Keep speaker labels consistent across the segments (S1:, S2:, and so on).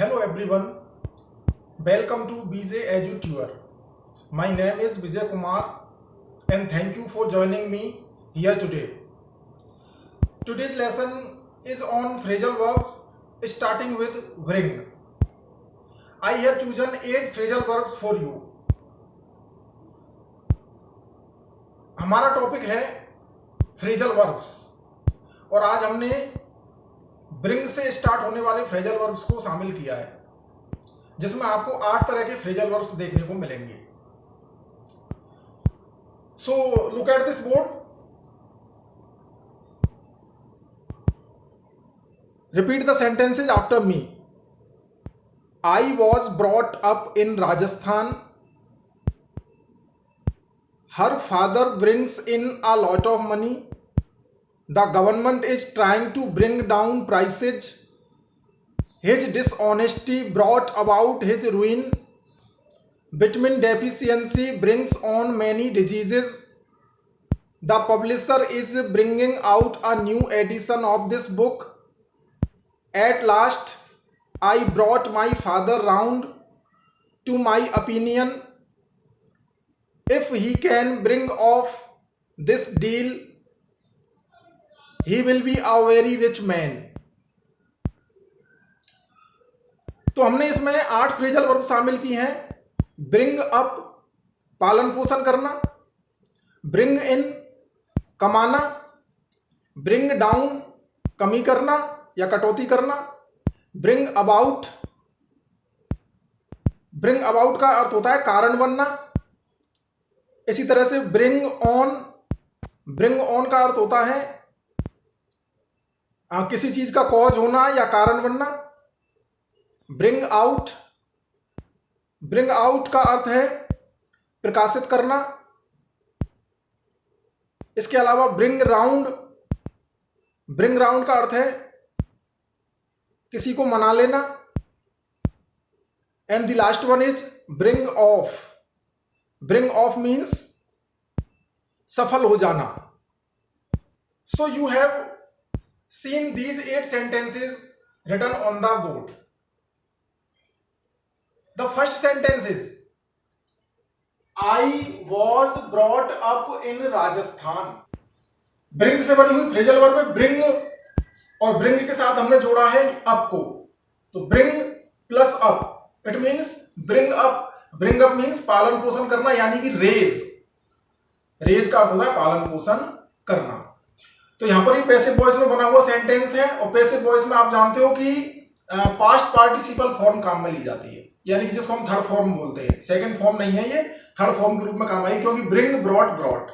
S1: Hello everyone, welcome to BJ EduTutor. My name is Vijay Kumar and thank you for joining me here today. Today's lesson is on phrasal verbs starting with bring. I have chosen 8 phrasal verbs for you. हमारा topic है phrasal verbs और आज हमने bring से start होने वाले phrasal verbs को शामिल किया है, जिसमें आपको 8 तरह के phrasal verbs देखने को मिलेंगे. So look at this board. Repeat the sentences after me. I was brought up in Rajasthan. Her father brings in a lot of money. The government is trying to bring down prices. His dishonesty brought about his ruin. Vitamin deficiency brings on many diseases. The publisher is bringing out a new edition of this book. At last, I brought my father round to my opinion. If he can bring off this deal, he will be a very rich man. तो हमने इसमें 8 phrasal verb शामिल की हैं. Bring up पालन पोषण करना, bring in कमाना, ब्रिंग डाउन कमी करना या कटौती करना, ब्रिंग अबाउट का अर्थ होता है कारण बनना. इसी तरह से ब्रिंग ऑन का अर्थ होता है किसी चीज का कॉज होना या कारण बनना. ब्रिंग आउट का अर्थ है प्रकाशित करना. इसके अलावा ब्रिंग राउंड का अर्थ है किसी को मना लेना. And the last one is bring of means सफल हो जाना. So you have seen these 8 sentences written on the board. The first sentence is I was brought up in Rajasthan. Bring से बनी हुई फ्रेजल वर्ब में bring और bring के साथ हमने जोड़ा है अप को. तो bring plus up it means bring up means पालन पोषण करना, यानी कि रेज का अर्थ होता है पालन पोषण करना. तो यहां पर ये पैसिव वॉइस में बना हुआ सेंटेंस है और पैसिव वॉइस में आप जानते हो कि पास्ट पार्टिसिपल फॉर्म काम में ली जाती है, यानी कि जिसको हम थर्ड फॉर्म बोलते हैं. सेकंड फॉर्म नहीं है, ये थर्ड फॉर्म के रूप में काम आई, क्योंकि ब्रिंग ब्रॉट.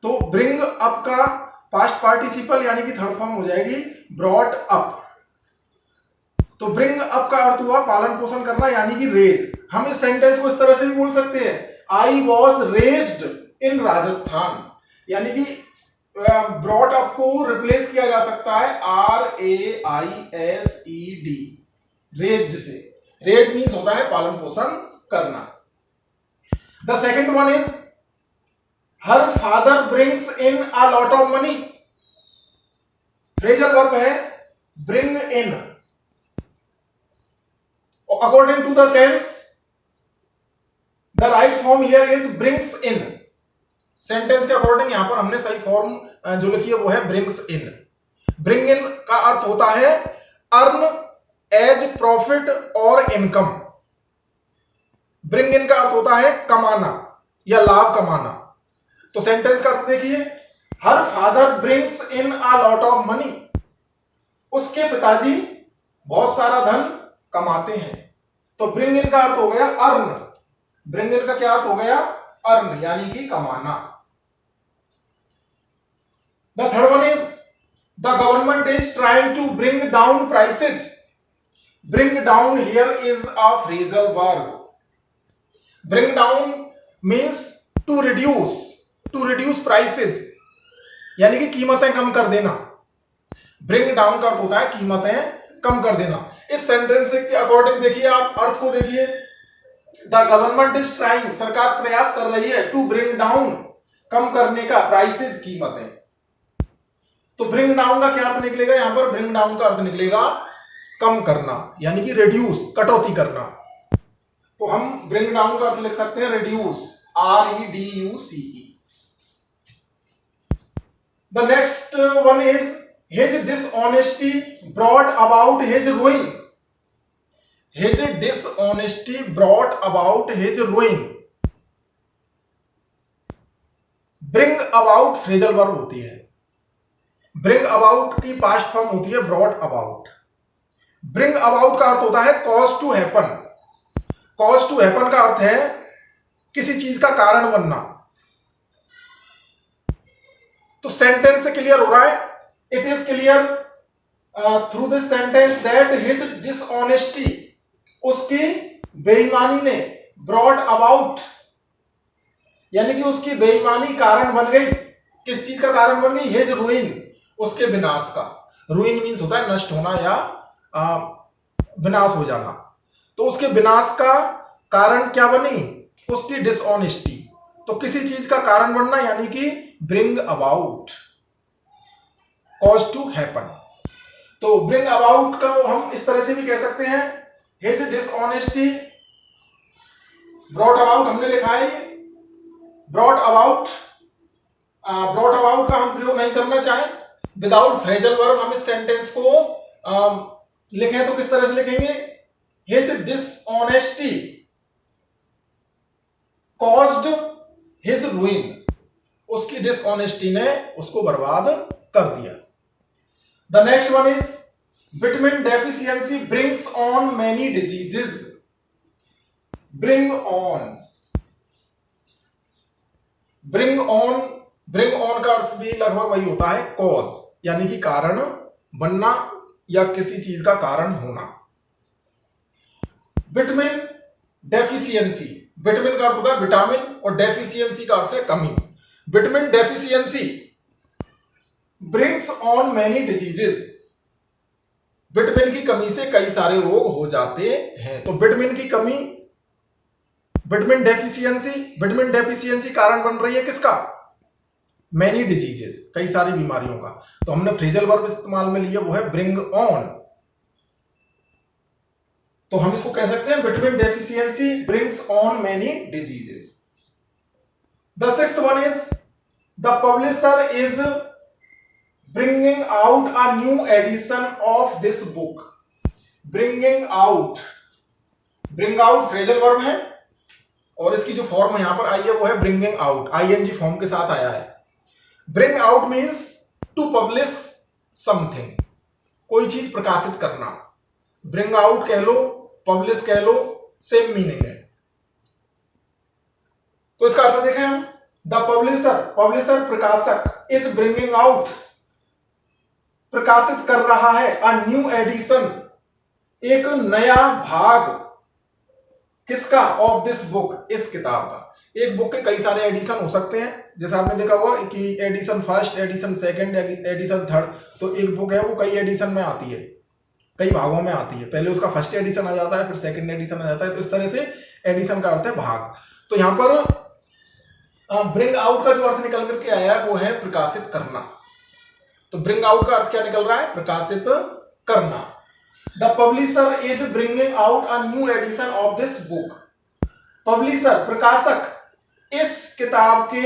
S1: तो ब्रिंग अप का पास्ट पार्टिसिपल यानी कि थर्ड फॉर्म हो जाएगी ब्रॉट अप. तो ब्रिंग अप का अर्थ हुआ पालन पोषण करना, यानी कि रेज. हम इस सेंटेंस को इस तरह से भी बोल सकते हैं, I was raised in Rajasthan, यानी कि ब्रॉट अप को रिप्लेस किया जा सकता है RAISED रेज्ड से. रेज मीन्स होता है पालन पोषण करना. The second one is her father brings in a lot of money. Phrasal verb है bring in. According to the tense the right form here is brings in. Sentence के according यहां पर हमने सही फॉर्म जो लिखी है वो है ब्रिंग्स इन. ब्रिंग इन का अर्थ होता है अर्न एज प्रॉफिट और इनकम. ब्रिंग इन का अर्थ होता है कमाना या लाभ कमाना. तो सेंटेंस का अर्थ देखिए, हर father brings in a lot of money. उसके पिताजी बहुत सारा धन कमाते हैं. तो ब्रिंग इन का अर्थ हो गया अर्न. ब्रिंग इन का क्या अर्थ हो गया? अर्न, यानी कि कमाना. The third one is the government is trying to bring down prices. Bring down here is a phrasal verb. Bring down means to reduce prices, यानी कि कीमतें कम कर देना. Bring down का अर्थ होता है कीमतें कम कर देना. इस सेंटेंस के अकॉर्डिंग देखिए, आप अर्थ को देखिए. द गवर्नमेंट इज ट्राइंग, सरकार प्रयास कर रही है, टू ब्रिंग डाउन कम करने का, प्राइसेज कीमतें. तो ब्रिंग डाउन का क्या अर्थ निकलेगा? यहां पर ब्रिंग डाउन का अर्थ निकलेगा कम करना, यानी कि रिड्यूस, कटौती करना। तो हम ब्रिंग डाउन का अर्थ लिख सकते हैं reduce, REDUCE। The next one is his dishonesty brought about his रूइन। His dishonesty brought about his रूइन। Bring about phrasal verb होती है। ब्रिंग अबाउट की पास्ट फॉर्म होती है ब्रॉट अबाउट। ब्रिंग अबाउट का अर्थ होता है cause to happen. Cause to happen का अर्थ है किसी चीज का कारण बनना। तो सेंटेंस से क्लियर हो रहा है, it is clear through this sentence that his dishonesty, उसकी बेईमानी ने, ब्रॉट अबाउट यानी कि उसकी बेईमानी कारण बन गई। किस चीज का कारण बन गई? हिज रूइन, उसके विनाश का। रूइन मीन्स होता है नष्ट होना या विनाश हो जाना। तो उसके विनाश का कारण क्या बनी? उसकी डिसऑनेस्टी। तो किसी चीज का कारण बनना यानी कि bring about, cause to happen. तो ब्रिंग अबाउट का हम इस तरह से भी कह सकते हैं, हिज डिसऑनेस्टी ब्रॉट अबाउट, हमने लिखा है ब्रॉट अबाउट। ब्रॉट अबाउट का हम प्रयोग नहीं करना चाहें, विदाउट फ्रेजल वर्ब हम इस सेंटेंस को लिखें तो किस तरह से लिखेंगे? हिज डिसऑनेस्टी कॉज्ड हिज रूइन, उसकी डिसऑनेस्टी ने उसको बर्बाद कर दिया। The next one is vitamin deficiency brings on many diseases. Bring on, bring on, bring on का अर्थ भी लगभग वही होता है कॉज, यानी कि कारण बनना या किसी चीज का कारण होना। विटामिन डेफिशिएंसी, विटामिन का अर्थ होता है विटामिन और डेफिशिएंसी का अर्थ है कमी। Vitamin deficiency brings on many diseases, vitamin की कमी से कई सारे रोग हो जाते हैं। तो विटामिन की कमी, विटामिन डेफिशिएंसी कारण बन रही है किसका? मेनी डिजीजेस, कई सारी बीमारियों का। तो हमने फ्रेजल वर्ब इस्तेमाल में लिया, वो है ब्रिंग ऑन। तो हम इसको कह सकते हैं vitamin deficiency brings on many diseases. The sixth one is the publisher is bringing out a new edition of this book. Bringing out, bring out phrasal verb है और इसकी जो फॉर्म यहां पर आई है वो है ब्रिंगिंग आउट, ING फॉर्म के साथ आया है। Bring out means to publish something, कोई चीज प्रकाशित करना। ब्रिंग आउट कह लो, पब्लिश कह लो, सेम मीनिंग है। तो इसका अर्थ देखें हम, द पब्लिशर, पब्लिशर प्रकाशक, इज ब्रिंगिंग आउट प्रकाशित कर रहा है, अ न्यू एडिशन एक नया भाग, किसका? ऑफ दिस बुक, इस किताब का। एक बुक के कई सारे एडिशन हो सकते हैं, जैसे आपने देखा होगा कि edition first, edition second, edition third. तो एक बुक है वो कई एडिशन में आती है, कई भागों में आती है। पहले उसका फर्स्ट एडिशन आ जाता है, फिर सेकंड एडिशन आ जाता है। तो इस तरह से एडिशन का अर्थ है भाग। तो यहां पर ब्रिंग आउट का जो अर्थ निकल करके आया है वो है प्रकाशित करना। तो ब्रिंग आउट का अर्थ क्या निकल रहा है? प्रकाशित करना। The publisher is bringing out a new edition of this book. Publisher प्रकाशक इस किताब के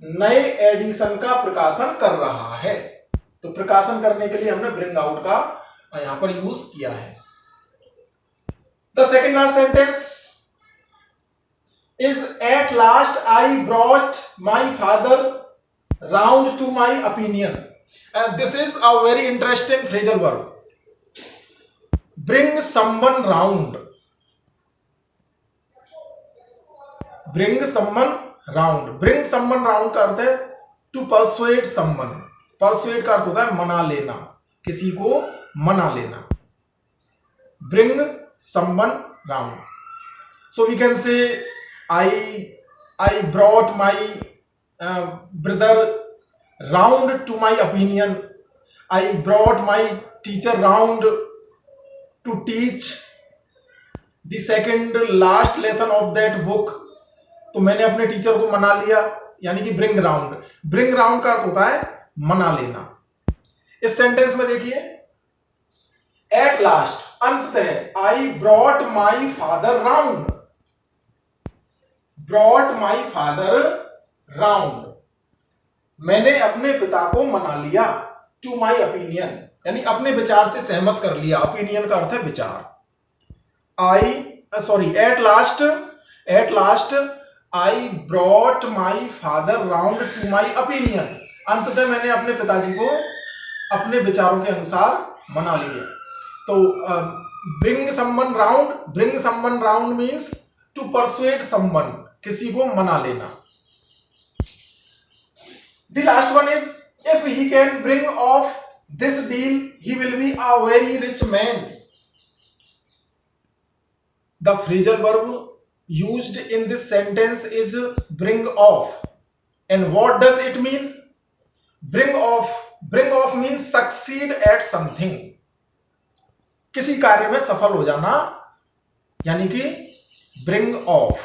S1: नए एडिशन का प्रकाशन कर रहा है। तो प्रकाशन करने के लिए हमने ब्रिंग आउट का यहां पर यूज किया है। The second last sentence is at last I brought my father round to my opinion. And this is a very interesting phrasal verb. Bring someone round, bring someone round, bring someone round का अर्थ है to persuade someone. Persuade का अर्थ होता है मना लेना, किसी को मना लेना। Bring someone round, so we can say I brought my brother round to my opinion, I brought my teacher round to teach the second last lesson of that book. तो मैंने अपने टीचर को मना लिया, यानी कि ब्रिंग राउंड। ब्रिंग राउंड का अर्थ होता है मना लेना। इस सेंटेंस में देखिए, एट लास्ट अंततः आई brought my father round, brought my father round, मैंने अपने पिता को मना लिया, टू माई ओपिनियन यानी अपने विचार से सहमत कर लिया, ओपिनियन का अर्थ है विचार। At last I brought my father round to my opinion, अंततः मैंने अपने पिताजी को अपने विचारों के अनुसार मना लिया। तो bring someone round means to persuade someone, किसी को मना लेना। The last one is, if he can bring off this deal, he will be a very rich man. The phrasal verb used in this sentence is bring off. And what does it mean? Bring off means succeed at something. किसी कार्य में सफल हो जाना, यानी कि bring off।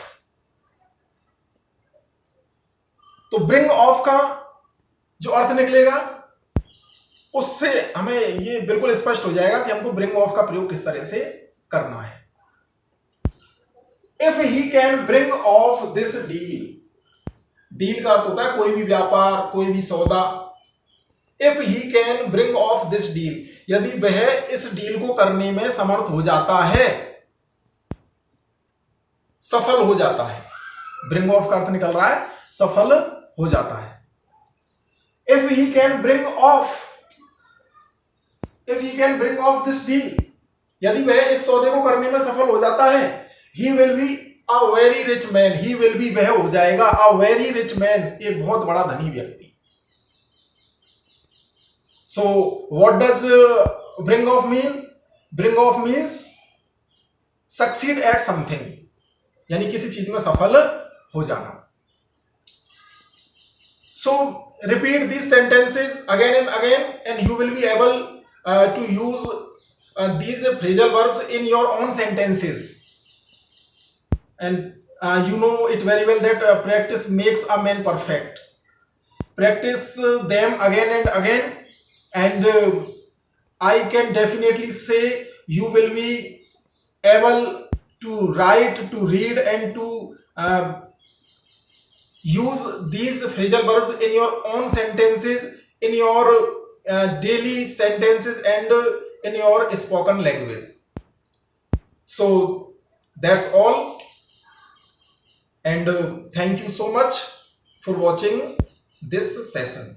S1: तो bring off का जो अर्थ निकलेगा उससे हमें ये बिल्कुल स्पष्ट हो जाएगा कि हमको ब्रिंग ऑफ का प्रयोग किस तरह से करना है। If he can bring of this deal, deal का अर्थ होता है कोई भी व्यापार, कोई भी सौदा। If he can bring of this deal, यदि वह इस डील को करने में समर्थ हो जाता है, सफल हो जाता है, ब्रिंग ऑफ का अर्थ निकल रहा है सफल हो जाता है। If he can bring off this deal, यदि वह इस सौदे को करने में सफल हो जाता है, he will be a very rich man, वह हो जाएगा a very rich man, एक बहुत बड़ा धनी व्यक्ति। So what does bring off mean? Bring off means succeed at something, यानी किसी चीज में सफल हो जाना। So repeat these sentences again and again, and you will be able to use these phrasal verbs in your own sentences. And you know it very well that practice makes a man perfect. Practice them again and again, and I can definitely say you will be able to write, to read, and to use these phrasal verbs in your own sentences, in your daily sentences, and in your spoken language. So that's all, and thank you so much for watching this session.